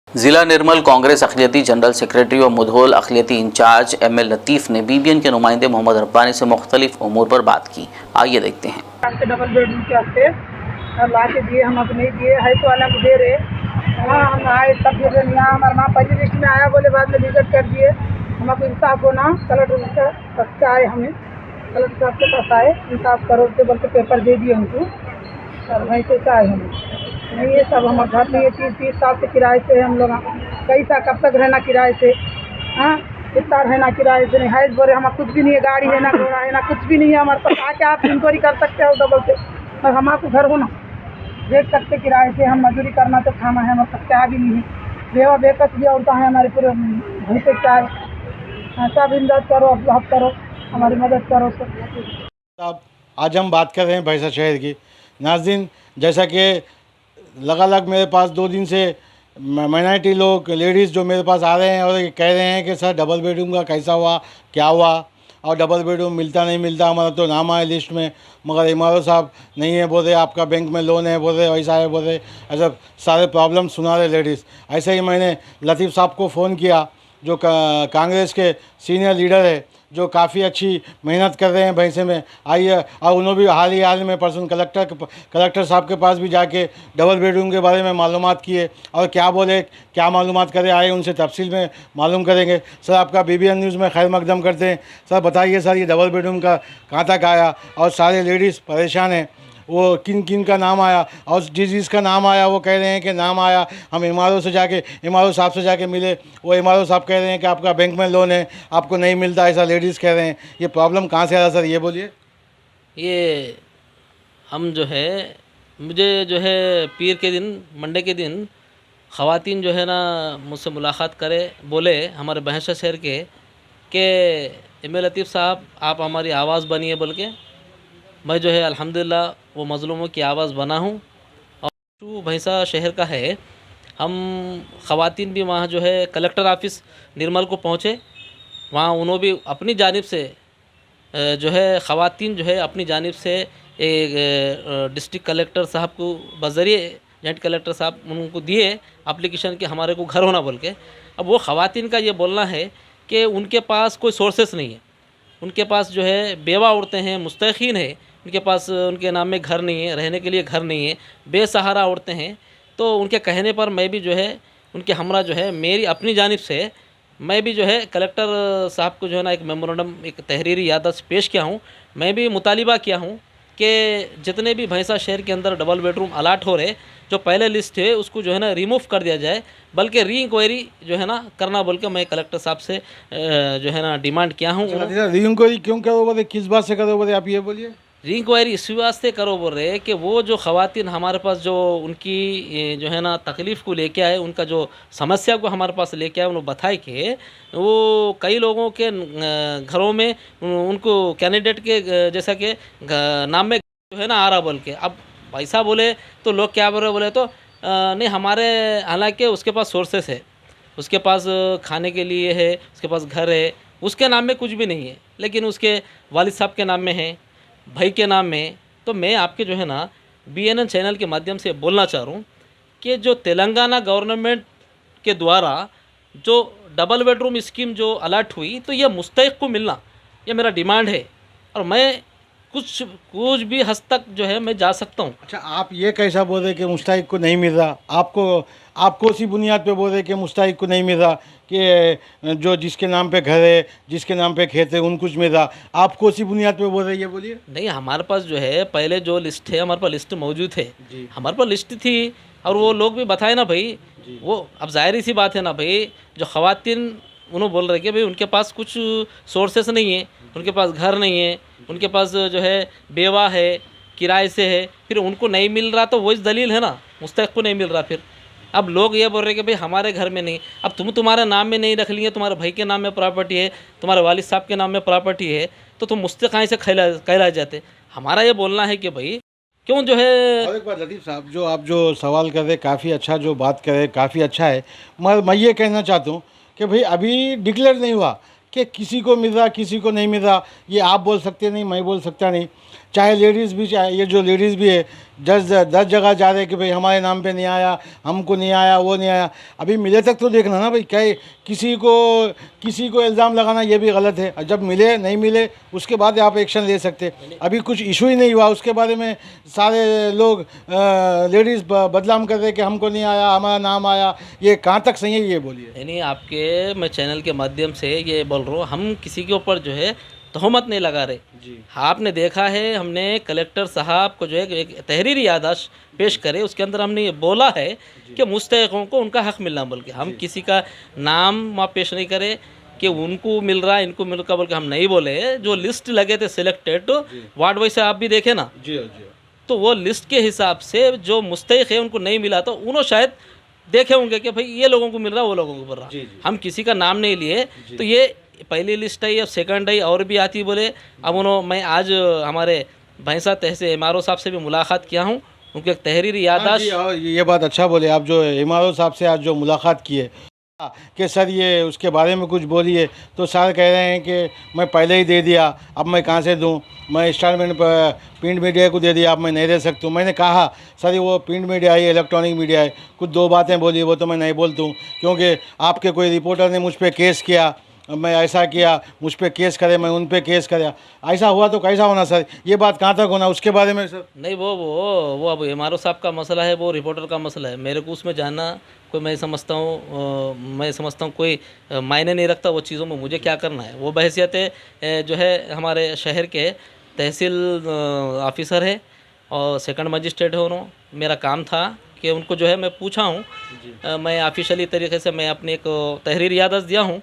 जिला निर्मल Congress अखिलती general secretary और Mudhol अखिलती in charge M L. लतीफ़ ने बीबीएन के नुमाइंदे मोहम्मद रब्बानी से मुख्तलिफ उमूर पर बात की। आइए देखते हैं। डबल बेडरूम के वास्ते ला के दिए, हम अपने दिए हाइट वाला को दे रहे। हाँ, हम आए तब फिर यहाँ हमारा नाम पहली लिस्ट में आया, बोले बाद में रिजेक्ट कर दिए। हमको इंसाफ होना, कलेक्टर के पास आए, हमें कलेक्टर साहब के पास आए, इंसाफ करो के बोल के पेपर दे दिए उनको। और वहीं से आए हम नहीं, ये सब हमारे घर में ये 30 साल से किराए से हम लोग कई साल कब तक रहना किराए से। हाँ, इतना रहना किराए से नहीं है, बोले हमारा कुछ भी नहीं है, गाड़ी है ना घोड़ा है ना कुछ भी नहीं है हमारे पास। आके आप इंक्वायरी कर सकते हो डबल से, और हमारे घर हो ना देख सकते किराए से। हम मजदूरी करना तो खाना है, हमारे पास क्या भी नहीं है। बेवा बेकस भी औरता है हमारे पूरे वहीं से क्या है। सब इमदाद करो, अब करो, हमारी मदद करो सब। आज हम बात कर रहे हैं भैंसा शहर की। नाज़रीन, जैसा कि लगातार मेरे पास 2 दिन से माइनॉरिटी लोग लेडीज़ जो मेरे पास आ रहे हैं और ये कह रहे हैं कि सर डबल बेडरूम का कैसा हुआ, क्या हुआ, और डबल बेडरूम मिलता नहीं मिलता, हमारा तो नाम आया लिस्ट में, मगर इमारो साहब नहीं है बोल रहे, आपका बैंक में लोन है बोल रहे, वैसा है बोल रहे, ऐसा सारे प्रॉब्लम सुना रहे लेडीज़। ऐसे ही मैंने लतीफ़ साहब को फ़ोन किया, जो कांग्रेस के सीनियर लीडर है, जो काफ़ी अच्छी मेहनत कर रहे हैं भैंसे में। आइए, और उन्होंने भी हाल में परसों कलेक्टर साहब के पास भी जाके डबल बेडरूम के बारे में मालूमात किए, और क्या बोले, क्या मालूमात करे, आए उनसे तफसील में मालूम करेंगे। सर, आपका बीबीएन न्यूज़ में खैर मकदम करते हैं। सर, बताइए सर, ये डबल बेडरूम का कहाँ तक आया, और सारे लेडीज़ परेशान हैं, वो किन किन का नाम आया, और जिस का नाम आया वो कह रहे हैं कि नाम आया, हम इमारो साहब से जाके मिले, वो इमारो साहब कह रहे हैं कि आपका बैंक में लोन है, आपको नहीं मिलता, ऐसा लेडीज़ कह रहे हैं। ये प्रॉब्लम कहाँ से आ रहा सर, ये बोलिए। ये हम जो है, मुझे जो है पीर के दिन, मंडे के दिन ख़वातीन जो है ना मुझसे मुलाकात करे, बोले हमारे भैंसा शहर के एम.ए. लतीफ़ साहब आप हमारी आवाज़ बनिए बोल के। मैं जो है अल्हम्दुलिल्लाह वो मज़लूमों की आवाज़ बना हूँ। और जो भैंसा शहर का है, हम ख़वातीन भी वहाँ जो है कलेक्टर ऑफिस निर्मल को पहुँचे। वहाँ उन्होंने भी अपनी जानिब से जो है ख़वातीन जो है अपनी जानिब से एक डिस्ट्रिक्ट कलेक्टर साहब को बज़रिए जॉइंट कलेक्टर साहब उनको दिए एप्लीकेशन कि हमारे को घर होना बोल के। अब वो ख़वातीन का ये बोलना है कि उनके पास कोई सोर्सेस नहीं है, उनके पास जो है बेवा औरतें हैं, मुस्तकीन है, उनके पास उनके नाम में घर नहीं है, रहने के लिए घर नहीं है, बेसहारा औरतें हैं। तो उनके कहने पर मैं भी जो है उनके हमरा जो है मेरी अपनी जानिब से मैं भी जो है कलेक्टर साहब को जो है ना एक मेमोरेंडम, एक तहरीरी याददाश्त पेश किया हूँ। मैं भी मुतालिबा किया हूँ कि जितने भी भैंसा शहर के अंदर डबल बेडरूम अलाट हो रहे, जो पहले लिस्ट है उसको जो है ना रिमूव कर दिया जाए, बल्कि री इंक्वायरी जो है ना करना बोल के मैं कलेक्टर साहब से जो है ना डिमांड किया हूँ। री इंक्वायरी क्यों करो बोले, किस बात से करो बोले, आप ये बोलिए। री इंक्वायरी इसी वास्ते करो बोल रहे कि वो जो ख़वातीन हमारे पास जो उनकी जो है ना तकलीफ़ को लेके आए, उनका जो समस्या को हमारे पास लेके आए, उन्होंने बताए कि वो कई लोगों के घरों में उनको कैंडिडेट के जैसा कि नाम में जो है ना आ रहा बोल के। अब पैसा बोले तो लोग क्या बोल रहे, बोले तो नहीं हमारे, हालांकि उसके पास सोर्सेस है, उसके पास खाने के लिए है, उसके पास घर है, उसके नाम में कुछ भी नहीं है, लेकिन उसके वालिद साहब के नाम में है, भाई के नाम में। तो मैं आपके जो है ना बीएनएन चैनल के माध्यम से बोलना चाह रहा हूँ कि जो तेलंगाना गवर्नमेंट के द्वारा जो डबल बेडरूम स्कीम जो अलाट हुई, तो ये मुस्तहिक को मिलना, ये मेरा डिमांड है, और मैं कुछ भी हद तक जो है मैं जा सकता हूँ। अच्छा, आप ये कैसा बोल रहे कि मुस्तहिक को नहीं मिल रहा, आपको उसी बुनियाद पे बोल रहे कि मुस्तहिक को नहीं मिल रहा, कि जो जिसके नाम पे घर है, जिसके नाम पे खेत है, उनको कुछ मिल रहा, आपको उसी बुनियाद पे बोल रहे, ये बोलिए। नहीं, हमारे पास जो है पहले जो लिस्ट है, हमारे पास लिस्ट मौजूद है, हमारे पास लिस्ट थी, और वो लोग भी बताए ना भाई, वो अब जाहिर सी बात है ना भाई, जो ख़वातीन उन्होंने बोल रहे कि भाई उनके पास कुछ सोर्सेस नहीं है, उनके पास घर नहीं है, उनके पास जो है बेवा है, किराए से है, फिर उनको नहीं मिल रहा, तो वही दलील है ना, मुस्तहिक को नहीं मिल रहा। फिर अब लोग ये बोल रहे कि भाई हमारे घर में नहीं, अब तुम्हारे नाम में नहीं रख लिए, तुम्हारे भाई के नाम में प्रॉपर्टी है, तुम्हारे वालिद साहब के नाम में प्रॉपर्टी है, तो तुम मुस्तहिक कहाँ से कहला जाते। हमारा ये बोलना है कि भाई क्यों जो है। और एक बार लतीफ़ साहब, जो आप जो सवाल कर रहे, काफ़ी अच्छा जो बात कर रहे, काफ़ी अच्छा है, मगर मैं ये कहना चाहता हूँ कि भाई अभी डिक्लेयर नहीं हुआ कि किसी को मिल रहा, किसी को नहीं मिल रहा, ये आप बोल सकते नहीं, मैं बोल सकता नहीं। चाहे लेडीज़ भी, चाहे ये जो लेडीज़ भी है 10 जगह जा रहे हैं कि भाई हमारे नाम पे नहीं आया, हमको नहीं आया, वो नहीं आया। अभी मिले तक तो देखना ना भाई, क्या किसी को इल्ज़ाम लगाना ये भी गलत है। जब मिले नहीं मिले उसके बाद आप एक्शन ले सकते। अभी कुछ इशू ही नहीं हुआ उसके बारे में सारे लोग लेडीज़ बदनाम कर रहे कि हमको नहीं आया, हमारा नाम आया। ये कहाँ तक सही है ये बोलिए। यानी आपके मैं चैनल के माध्यम से ये बोल रहा हूँ, हम किसी के ऊपर जो है तहमत नहीं लगा रहे जी। आपने देखा है हमने कलेक्टर साहब को जो है एक तहरीरी याददाश्त पेश करे, उसके अंदर हमने ये बोला है कि मुस्तहिक़ों को उनका हक़ मिलना, बोल के हम किसी का नाम वहाँ पेश नहीं करे कि उनको मिल रहा है इनको मिल रहा, बोल के हम नहीं बोले। जो लिस्ट लगे थे सिलेक्टेड वार्ड वाइज से आप भी देखे ना, जी जी। तो वो लिस्ट के हिसाब से जो मुस्तहिक़ है उनको नहीं मिला, तो उन्होंने शायद देखे होंगे कि भाई ये लोगों को मिल रहा वो लोगों को मिल रहा। हम किसी का नाम नहीं लिए, तो ये पहली लिस्ट है, ये सेकंड है, और भी आती बोले। अब उन्होंने मैं आज हमारे भैंसा तहसील एमआरओ साहब से भी मुलाकात किया हूँ, उनकी एक तहरीरी याददाश्त। और ये बात अच्छा बोले आप, जो एमआरओ साहब से आज जो मुलाकात की है कि सर ये उसके बारे में कुछ बोलिए, तो सर कह रहे हैं कि मैं पहले ही दे दिया, अब मैं कहाँ से दूँ, मैं इंस्टॉलमेंट पर प्रिंट मीडिया को दे दिया, अब मैं नहीं दे सकता हूँ। मैंने कहा सर ये वो प्रिंट मीडिया है, इलेक्ट्रॉनिक मीडिया है, कुछ 2 बातें बोली वो तो मैं नहीं बोलता हूँ, क्योंकि आपके कोई रिपोर्टर ने मुझ पर केस किया, मैं ऐसा किया, मुझ पर केस करे, मैं उन पर केस कराया, ऐसा हुआ तो कैसा होना सर, ये बात कहाँ तक होना उसके बारे में सर। नहीं वो अब एमआरओ साहब का मसला है, वो रिपोर्टर का मसला है, मेरे को उसमें जानना कोई मैं समझता हूँ कोई मायने नहीं रखता वो चीज़ों में, मुझे क्या करना है। वो बहैसियत जो है हमारे शहर के तहसील ऑफिसर है और सेकंड मजिस्ट्रेट है, उन्होंने मेरा काम था कि उनको जो है मैं पूछा हूँ, मैं ऑफिशियली तरीके से मैं अपनी एक तहरीर याददाश्त दिया हूँ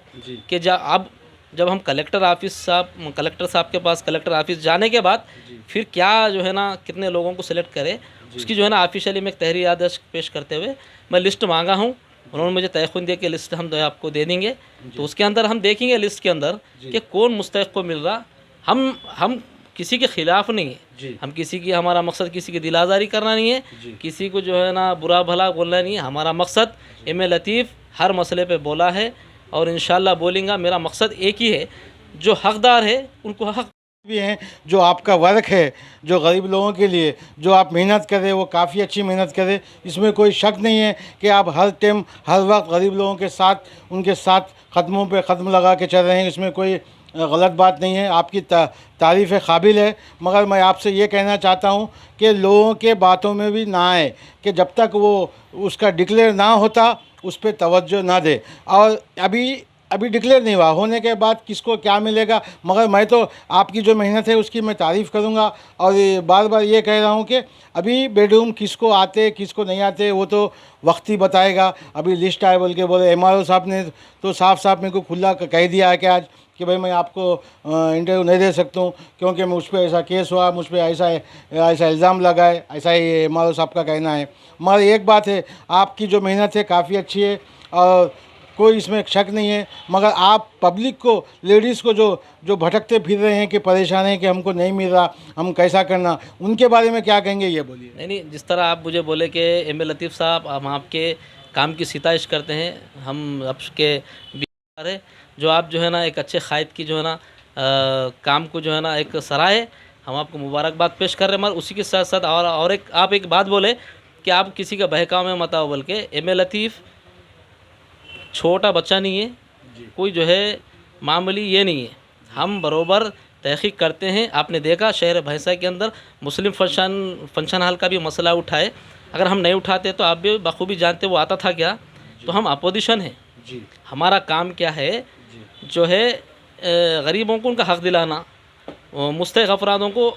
कि जब हम कलेक्टर साहब के पास कलेक्टर ऑफिस जाने के बाद फिर क्या जो है ना कितने लोगों को सिलेक्ट करे, उसकी जो है ना ऑफिशियली में एक तहरीर याददाश्त पेश करते हुए मैं लिस्ट मांगा हूँ। उन्होंने मुझे तयख़ुन दिया कि लिस्ट हम जो है आपको दे देंगे, तो उसके अंदर हम देखेंगे लिस्ट के अंदर कि कौन मुस्तहिक़ को मिल रहा। हम किसी के ख़िलाफ़ नहीं है, हम किसी की, हमारा मकसद किसी की दिल आज़ारी करना नहीं है, किसी को जो है ना बुरा भला बोलना नहीं है। हमारा मकसद एम.ए. लतीफ़ हर मसले पे बोला है और इंशाल्लाह बोलेंगा। मेरा मकसद एक ही है, जो हक़दार है उनको हक़ भी हैं, जो आपका वर्क है, जो गरीब लोगों के लिए जो आप मेहनत करें वो काफ़ी अच्छी मेहनत करें, इसमें कोई शक नहीं है कि आप हर टाइम हर वक्त गरीब लोगों के साथ, उनके साथ ख़त्मों पे ख़त्म लगा के चल रहे हैं, इसमें कोई गलत बात नहीं है, आपकी तारीफ़ काबिल है। मगर मैं आपसे ये कहना चाहता हूँ कि लोगों के बातों में भी ना आए, कि जब तक वो उसका डिक्लेयर ना होता उस पर तवज्जो ना दे। और अभी डिक्लेयर नहीं हुआ, होने के बाद किसको क्या मिलेगा। मगर मैं तो आपकी जो मेहनत है उसकी मैं तारीफ़ करूँगा और बार बार ये कह रहा हूँ कि अभी बेडरूम किसको आते किसको नहीं आते वो तो वक्त ही बताएगा। अभी लिस्ट आए बोल के बोले एमआरओ साहब ने तो साफ मेरे को खुला कह दिया है कि आज कि भाई मैं आपको इंटरव्यू नहीं दे सकता हूँ, क्योंकि मुझ पर ऐसा केस हुआ, मुझ पर ऐसा इल्ज़ाम लगा है, ऐसा ही एमआरओ साहब का कहना है। मगर एक बात है, आपकी जो मेहनत है काफ़ी अच्छी है और कोई इसमें शक नहीं है। मगर आप पब्लिक को, लेडीज़ को जो भटकते फिर रहे हैं कि परेशान हैं कि हमको नहीं मिल रहा, हम कैसा करना, उनके बारे में क्या कहेंगे ये बोलिए। नहीं, जिस तरह आप मुझे बोले कि एम.ए. लतीफ़ साहब हम आपके काम की सिताइश करते हैं, हम आपके बिहार है जो आप जो है ना एक अच्छे क़ायद की जो है ना काम को जो है ना एक सराहे, हम आपको मुबारकबाद पेश कर रहे हैं। मगर उसी के साथ साथ और आप एक बात बोले कि आप किसी का बहकाव में मत आओ, बल्कि एम.ए. लतीफ़ छोटा बच्चा नहीं है, कोई जो है मामूली ये नहीं है, हम बरोबर तहक़ीक़ करते हैं। आपने देखा शहर भैंसा के अंदर मुस्लिम फंक्शन हॉल का भी मसला उठाए, अगर हम नहीं उठाते तो आप भी बखूबी जानते वो आता था क्या। तो हम अपोजिशन हैं, हमारा काम क्या है जो है गरीबों को उनका हक़ दिलाना, मुस्तहिक़ अफरादों को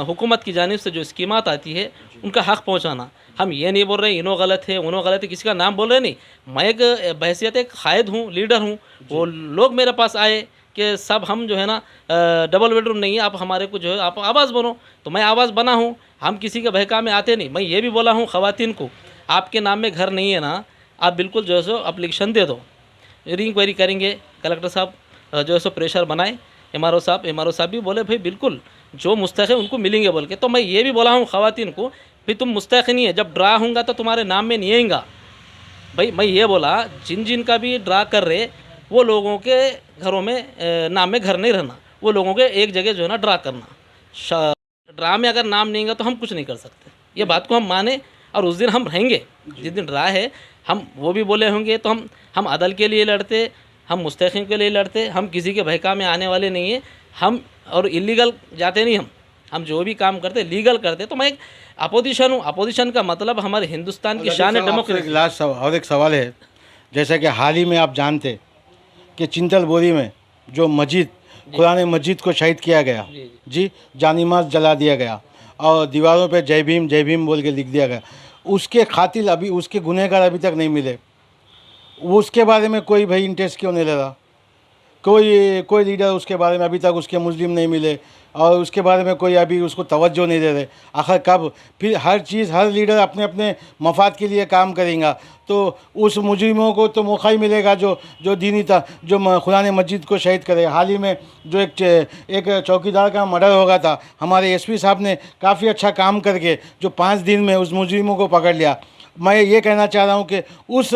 हुकूमत की जानिब से जो स्कीमात आती है उनका हक़ पहुँचाना। हम ये नहीं बोल रहे इन्हों गलत है उन्हों गलत है, किसी का नाम बोल रहे नहीं। मैं एक बहैसियत एक क़ायद हूँ, लीडर हूँ, वो लोग मेरे पास आए कि सब हम जो है ना डबल बेडरूम नहीं है, आप हमारे को जो है आप आवाज़ बनो, तो मैं आवाज़ बना हूँ। हम किसी के बहका में आते नहीं। मैं ये भी बोला हूँ ख़वातीन को, आपके नाम में घर नहीं है ना, आप बिल्कुल जो है सो अप्लीकेशन दे दो, इंक्वायरी करेंगे, कलेक्टर साहब जो है सो प्रेशर बनाए। एमआरओ साहब भी बोले भाई बिल्कुल जो मुस्तहिक़ है उनको मिलेंगे बोल के। तो मैं ये भी बोला हूँ ख़वातीन को, भाई तुम मुस्तहिक़ नहीं है, जब ड्रा होगा तो तुम्हारे नाम में नहीं आएगा। भाई मैं ये बोला जिन का भी ड्रा कर रहे वो लोगों के घरों में नाम में घर नहीं रहना, वो लोगों के एक जगह जो है ना ड्रा करना। ड्रा में अगर नाम नहीं है तो हम कुछ नहीं कर सकते, ये बात को हम माने और उस दिन हम रहेंगे। जिस दिन ड्रा है हम वो भी बोले होंगे तो हम अदल के लिए लड़ते, हम मुस्तहिक़ीन के लिए लड़ते, हम किसी के बहका में आने वाले नहीं हैं। हम और इलीगल जाते नहीं, हम जो भी काम करते लीगल करते। तो मैं एक अपोजिशन हूँ, अपोजिशन का मतलब हमारे हिंदुस्तान की शान है डेमोक्रेसी। लास्ट और एक सवाल है, जैसा कि हाल ही में आप जानते कि चिंतल बोरी में जो मस्जिद कुरान मस्जिद को शहीद किया गया, जी जानिमाज जला दिया गया और दीवारों पे जय भीम बोल के लिख दिया गया, उसके कातिल अभी उसके गुनहगार अभी तक नहीं मिले। वो उसके बारे में कोई भाई इंटरेस्ट क्यों नहीं ले रहा? कोई लीडर उसके बारे में अभी तक उसके मुस्लिम नहीं मिले और उसके बारे में कोई अभी उसको तवज्जो नहीं दे रहे। आखिर कब फिर हर लीडर अपने अपने मफाद के लिए काम करेगा तो उस मुजरिमों को तो मौका ही मिलेगा जो दीनी था, जो खुदा मस्जिद को शहीद करे। हाल ही में जो एक चौकीदार का मर्डर हो गया था, हमारे एसपी साहब ने काफ़ी अच्छा काम करके जो 5 दिन में उस मुजरिमों को पकड़ लिया। मैं ये कहना चाह रहा हूँ कि उस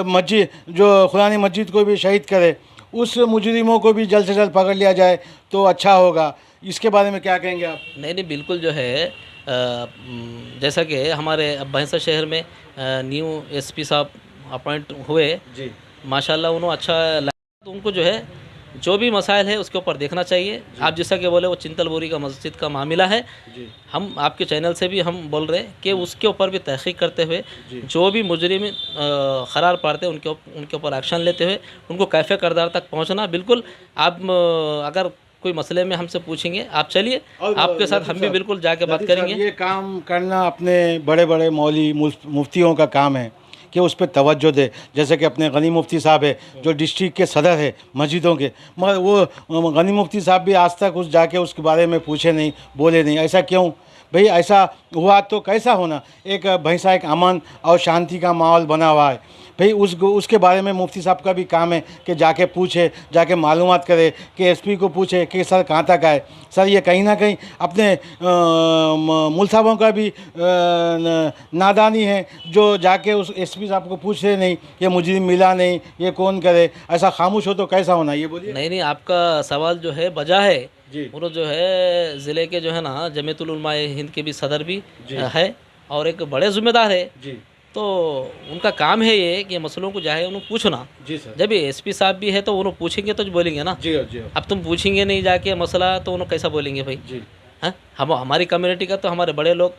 मस्जिद जो खुदा मस्जिद को भी शहीद करे, उस मुजरिमों को भी जल्द से जल्द पकड़ लिया जाए तो अच्छा होगा। इसके बारे में क्या कहेंगे आप? नहीं, बिल्कुल जो है जैसा कि हमारे भैंसा शहर में न्यू एसपी साहब अपॉइंट हुए जी, माशाल्लाह, उन्होंने अच्छा लगा। तो उनको जो है जो भी मसाइल है उसके ऊपर देखना चाहिए। आप जैसा कि बोले वो चिंतल बोरी का मस्जिद का मामला है, जी, हम आपके चैनल से भी हम बोल रहे हैं कि उसके ऊपर भी तहक़ीक़ करते हुए जो भी मुजरिम क़रार पाते हैं उनके ऊपर एक्शन लेते हुए उनको कैफ़े करदार तक पहुंचना। बिल्कुल आप अगर कोई मसले में हमसे पूछेंगे आप चलिए, आपके साथ हम भी बिल्कुल जाके बात करेंगे। ये काम करना अपने बड़े बड़े मौली मुफ्तियों का काम है कि उस पर तवज्जो दे। जैसे कि अपने गनी मुफ्ती साहब है जो डिस्ट्रिक्ट के सदर है मस्जिदों के, मगर वो गनी मुफ्ती साहब भी आज तक जाके उसके बारे में पूछे नहीं, बोले नहीं। ऐसा क्यों भाई? ऐसा हुआ तो कैसा होना? एक भैंसा एक अमन और शांति का माहौल बना हुआ है भाई, उसके बारे में मुफ्ती साहब का भी काम है कि जाके पूछे, जाके मालूमात करे, कि एसपी को पूछे कि सर कहाँ तक आए। सर ये कहीं ना कहीं अपने मुल साहबों का भी नादानी है जो जाके उस एसपी साहब को पूछे नहीं, ये मुजरिम मिला नहीं, ये कौन करे। ऐसा खामोश हो तो कैसा होना? ये बोलिए। नहीं, आपका सवाल जो है बजा है। जी, वो जो है ज़िले के जो है ना जमीयतुल उलमा हिंद के भी सदर भी है और एक बड़े ज़िम्मेदार है। जी, तो उनका काम है ये कि मसलों को जाए उन्हें पूछना। जी सर। जब ये एसपी साहब भी है तो उन्हें पूछेंगे तो बोलेंगे ना। जी जी अब तुम पूछेंगे नहीं जाके मसला तो उन्हें कैसा बोलेंगे भाई? जी, हैं? हम हमारी कम्युनिटी का तो हमारे बड़े लोग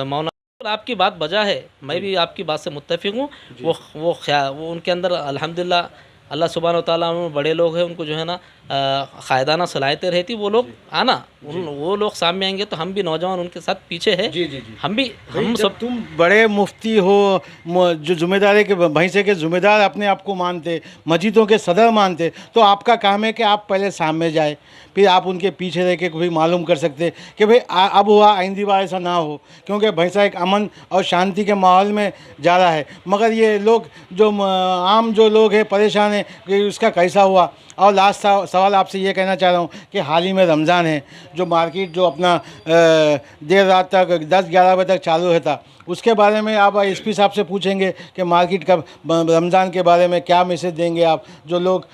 मौना। आपकी बात बजा है, मैं भी आपकी बात से मुत्तफिक हूँ। वो उनके अंदर अल्हम्दुलिल्लाह अल्लाह सुब्हान व तआला में बड़े लोग हैं, उनको जो है ना क़ायदाना सलाहियतें रहती, वो लोग आना वो लोग सामने आएंगे तो हम भी नौजवान उनके साथ पीछे है। जी, जी, जी। हम सब तुम बड़े मुफ्ती हो, जो ज़िम्मेदारी के भैंसे के ज़िम्मेदार अपने आप को मानते, मस्जिदों के सदर मानते, तो आपका काम है कि आप पहले सामने जाए, फिर आप उनके पीछे रह के भी मालूम कर सकते कि भाई अब हुआ, आइंदी बार ऐसा ना हो, क्योंकि भैंसा एक अमन और शांति के माहौल में जा रहा है। मगर ये लोग जो आम जो लोग हैं परेशान हैं कि उसका कैसा हुआ। और लास्ट सवाल आपसे ये कहना चाह रहा हूँ कि हाल ही में रमज़ान है, जो मार्केट जो अपना देर रात तक 10-11 बजे तक चालू रहता, उसके बारे में आप एसपी साहब से पूछेंगे कि मार्केट का रमज़ान के बारे में क्या मैसेज देंगे आप? जो लोग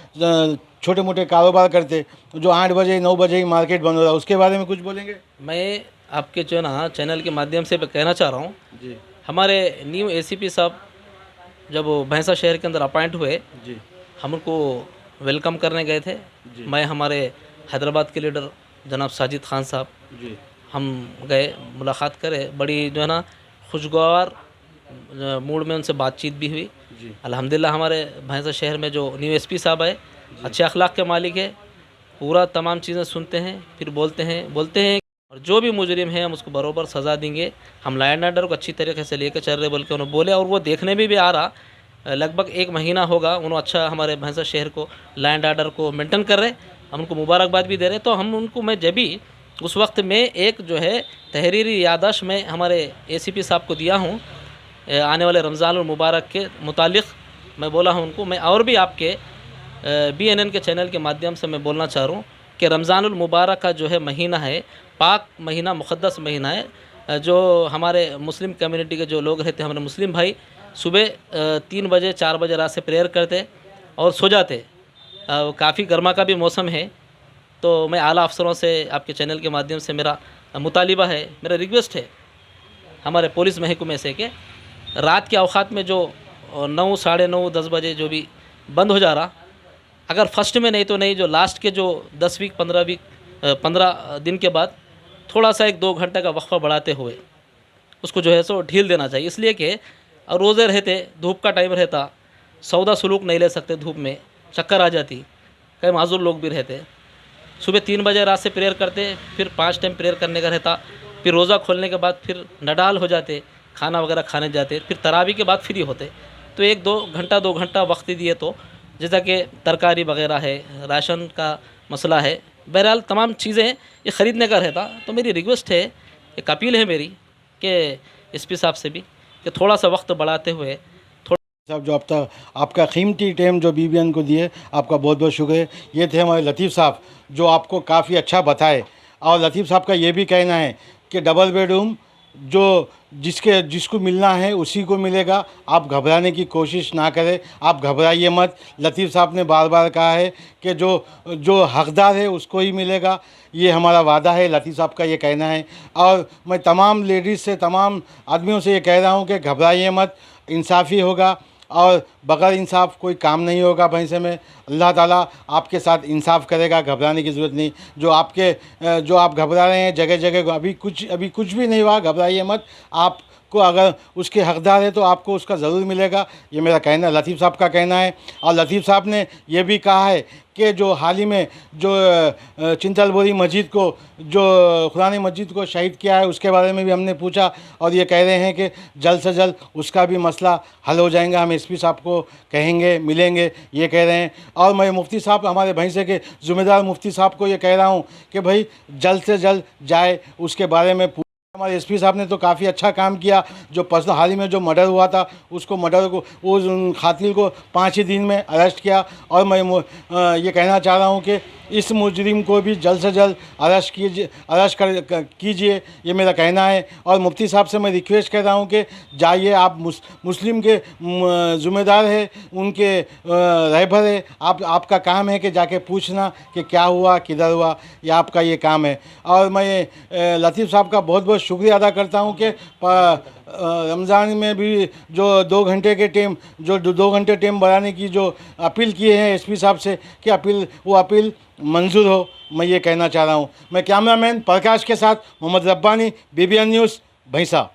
छोटे मोटे कारोबार करते, जो 8 बजे 9 बजे ही मार्केट बंद हो रहा है, उसके बारे में कुछ बोलेंगे? मैं आपके जो ना चैनल के माध्यम से कहना चाह रहा हूँ, जी, हमारे न्यू एसीपी साहब जब वो भैंसा शहर के अंदर अपॉइंट हुए, जी, हम उनको वेलकम करने गए थे। मैं हमारे हैदराबाद के लीडर जनाब साजिद खान साहब, जी, हम गए, मुलाकात करे, बड़ी जो है ना खुशगवार मूड में उनसे बातचीत भी हुई। जी, अल्हम्दुलिल्लाह हमारे भैंसा शहर में जो न्यू एसपी साहब है अच्छे अखलाक के मालिक है, पूरा तमाम चीज़ें सुनते हैं, फिर बोलते हैं और जो भी मुजरिम है हम उसको बरोबर सज़ा देंगे। हम लॉ एंड ऑर्डर को अच्छी तरीके से लेकर चल रहे बोल के उन्होंने बोले, और वो देखने में भी आ रहा। लगभग 1 महीना होगा उन्होंने अच्छा हमारे भैंसा शहर को लॉ एंड ऑर्डर को मेंटेन कर रहे, हम उनको मुबारकबाद भी दे रहे। तो हम उनको मैं जब भी उस वक्त में एक जो है तहरीरी याददाश्त में हमारे एसीपी साहब को दिया हूँ आने वाले रमज़ान मुबारक के मुतालिक मैं बोला हूँ उनको। मैं और भी आपके BNN के चैनल के माध्यम से मैं बोलना चाह रहा हूँ कि रमज़ानुल मुबारक का जो है महीना है, पाक महीना, मुक़द्दस महीना है। जो हमारे मुस्लिम कम्युनिटी के जो लोग रहते हैं, हमारे मुस्लिम भाई सुबह 3 बजे 4 बजे रात से प्रेयर करते और सो जाते। काफ़ी गर्मा का भी मौसम है, तो मैं आला अफसरों से आपके चैनल के माध्यम से मेरा मुतालिबा है, मेरा रिक्वेस्ट है हमारे पुलिस महकमे से कि रात के औकात में जो 9, साढ़े 9, 10 बजे जो भी बंद हो जा रहा, अगर फर्स्ट में नहीं तो नहीं, जो लास्ट के जो 10 वीक 15 दिन के बाद थोड़ा सा 1-2 घंटे का वक्फा बढ़ाते हुए उसको जो है सो ढील देना चाहिए। इसलिए कि रोज़े रहते, धूप का टाइम रहता, सौदा सुलूक नहीं ले सकते, धूप में चक्कर आ जाती, कई माजूर लोग भी रहते। सुबह 3 बजे रात से प्रेयर करते, फिर 5 टाइम प्रेयर करने का रहता, फिर रोज़ा खोलने के बाद फिर नडाल हो जाते, खाना वगैरह खाने जाते, फिर तरावी के बाद फ्री होते। तो 2 घंटा वक्त दिए तो जैसा कि तरकारी वगैरह है, राशन का मसला है, बहरहाल तमाम चीज़ें ये ख़रीदने का रहता। तो मेरी रिक्वेस्ट है, एक अपील है मेरी कि एसपी साहब से भी कि थोड़ा सा वक्त बढ़ाते हुए साहब जो अब तक आपका कीमती टाइम जो बीबीएन को दिए, आपका बहुत बहुत शुक्रिया। ये थे हमारे लतीफ़ साहब जो आपको काफ़ी अच्छा बताए। और लतीफ़ साहब का ये भी कहना है कि डबल बेडरूम जो जिसको मिलना है उसी को मिलेगा, आप घबराने की कोशिश ना करें, आप घबराइए मत। लतीफ़ साहब ने बार बार कहा है कि जो हकदार है उसको ही मिलेगा, ये हमारा वादा है, लतीफ़ साहब का ये कहना है। और मैं तमाम लेडीज़ से, तमाम आदमियों से ये कह रहा हूँ कि घबराइए मत, इंसाफ़ी होगा और बग़ैर इंसाफ कोई काम नहीं होगा भैंसे में। अल्लाह ताला आपके साथ इंसाफ करेगा, घबराने की ज़रूरत नहीं। जो आप घबरा रहे हैं जगह जगह, अभी कुछ भी नहीं हुआ, घबराइए मत। आपको अगर उसके हकदार है तो आपको उसका ज़रूर मिलेगा, ये मेरा कहना, लतीफ़ साहब का कहना है। और लतीफ़ साहब ने ये भी कहा है कि जो हाल ही में जो चिंतलबोरी मस्जिद को, जो खुरानी मस्जिद को शहीद किया है, उसके बारे में भी हमने पूछा और ये कह रहे हैं कि जल्द से जल्द उसका भी मसला हल हो जाएगा, हम एसपी साहब को कहेंगे, मिलेंगे, ये कह रहे हैं। और मैं मुफ्ती साहब, हमारे भैंसे के ज़िम्मेदार मुफ्ती साहब को ये कह रहा हूँ कि भाई जल्द से जल्द जाए, उसके बारे में हमारे एसपी साहब ने तो काफ़ी अच्छा काम किया। जो पर्सनल हाल ही में जो मर्डर हुआ था, उसको उस कातिल को 5 ही दिन में अरेस्ट किया। और मैं ये कहना चाह रहा हूँ कि इस मुजरिम को भी जल्द से जल्द अरेस्ट कीजिए, ये मेरा कहना है। और मुफ्ती साहब से मैं रिक्वेस्ट कर रहा हूँ कि जाइए, आप मुस्लिम के ज़िम्मेदार है, उनके रहबर है, आपका काम है कि जाके पूछना कि क्या हुआ, किधर हुआ, ये आपका ये काम है। और मैं लतीफ़ साहब का बहुत बहुत शुक्रिया अदा करता हूँ कि रमज़ान में भी जो 2 घंटे के टाइम, जो 2 घंटे टाइम बढ़ाने की जो अपील किए हैं एसपी साहब से, कि वो अपील मंजूर हो, मैं ये कहना चाह रहा हूँ। मैं कैमरामैन प्रकाश के साथ मोहम्मद रब्बानी, बीबीएन न्यूज़, भैंसा।